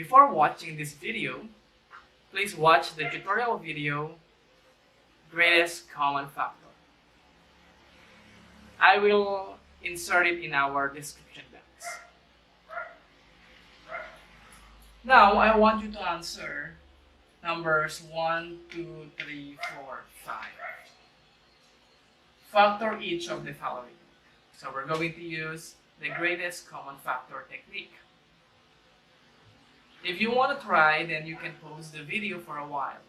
Before watching this video, please watch the tutorial video, Greatest Common Factor. I will insert it in our description box. Now, I want you to answer numbers 1, 2, 3, 4, 5. Factor each of the following. So we're going to use the greatest common factor technique. If you want to try, then you can pause the video for a while.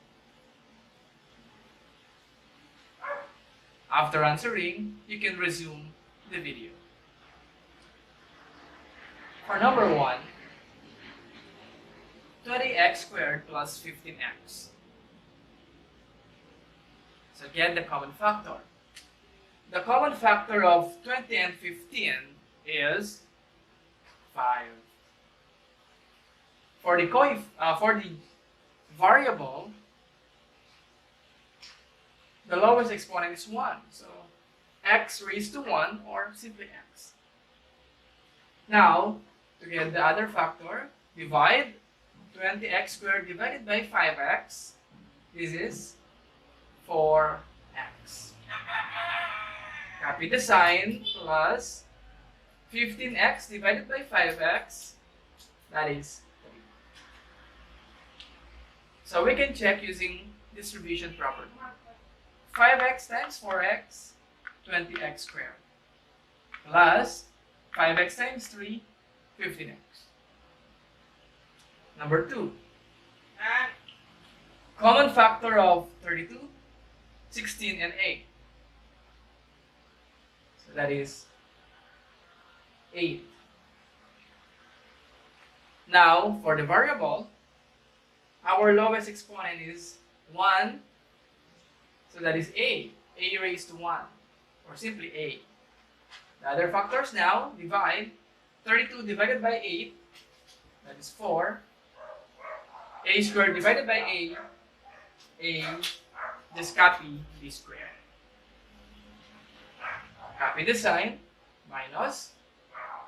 After answering, you can resume the video. For number 1, 20x squared plus 15x. So get the common factor. The common factor of 20 and 15 is 5. For the variable, the lowest exponent is 1. So x raised to 1 or simply x. Now, to get the other factor, divide 20x squared divided by 5x. This is 4x. Copy the sign plus 15x divided by 5x. That is 3. So we can check using distribution property. 5x times 4x, 20x squared. Plus 5x times 3, 15x. Number 2. Common factor of 32, 16, and 8. So that is 8. Now, for the variable, our lowest exponent is 1. So that is a raised to 1, or simply a. The other factors now, divide 32 divided by 8, that is 4. A squared divided by a, just copy b squared. Copy the sign, minus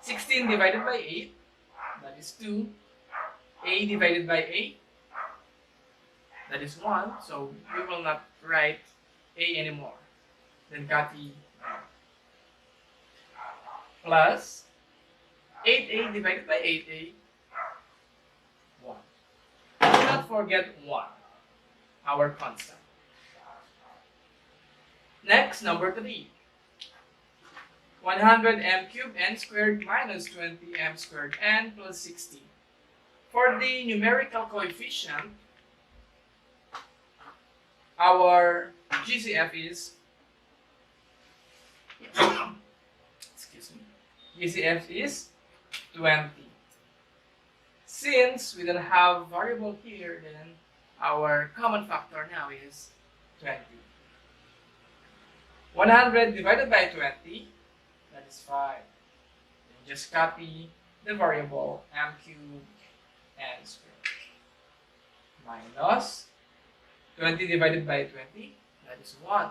16 divided by 8, that is 2. A divided by a, that is 1, so we will not write a anymore. Then copy plus 8a divided by 8a, 1. Do not forget 1, our constant. Next, number 3. 100m cubed n squared minus 20m squared n plus 60. For the numerical coefficient, our GCF is GCF is 20. Since we don't have variable here, then our common factor now is 20. 100 divided by 20, that is 5. Then just copy the variable m cubed n squared minus 20 divided by 20, that is 1.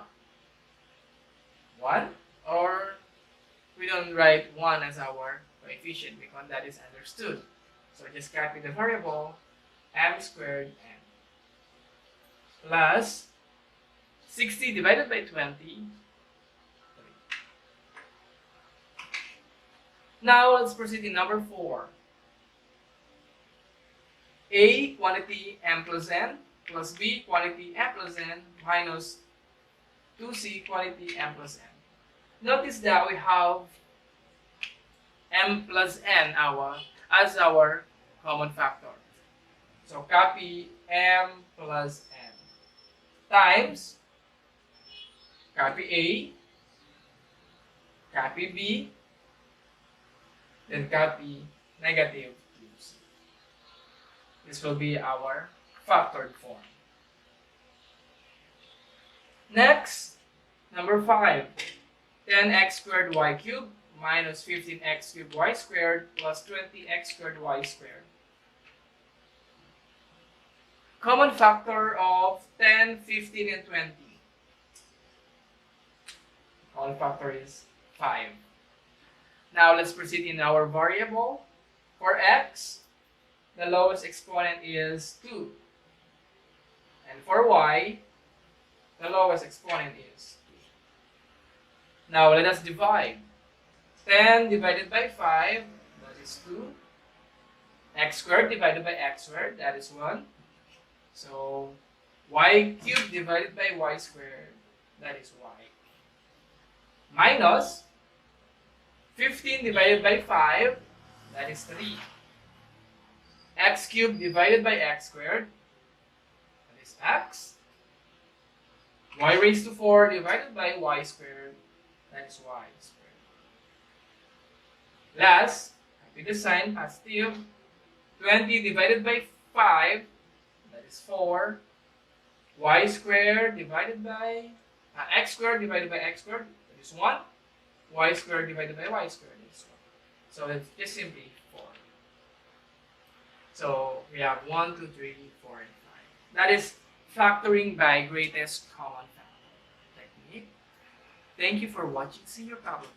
1, or we don't write 1 as our coefficient because that is understood. So just copy the variable m squared n plus 60 divided by 20, 3. Now let's proceed in number 4. A quantity m plus n plus b quantity m plus n minus 2c quantity m plus n. Notice that we have m plus n as our common factor. So copy m plus n times copy A, copy B, then copy negative 2c. This will be our factored form. Next, number 5. 10x squared y cubed minus 15x cubed y squared plus 20x squared y squared. Common factor of 10, 15, and 20. Common factor is 5. Now let's proceed in our variable. For x, the lowest exponent is 2. And for y, the lowest exponent is 2. Now let us divide. 10 divided by 5, that is 2. X squared divided by x squared, that is 1. So y cubed divided by y squared, that is y. Minus 15 divided by 5, that is 3. X cubed divided by x squared, that is x. Y raised to 4 divided by y squared, that is y squared. Last, with the sign positive, 20 divided by 5, that is 4. Y squared divided by x squared divided by x squared, that is 1. Y squared divided by y squared, that is 1. So it's just simply 4. So we have 1, 2, 3, 4, and 5. That is factoring by greatest common factor technique. Thank you for watching Señor Pablo.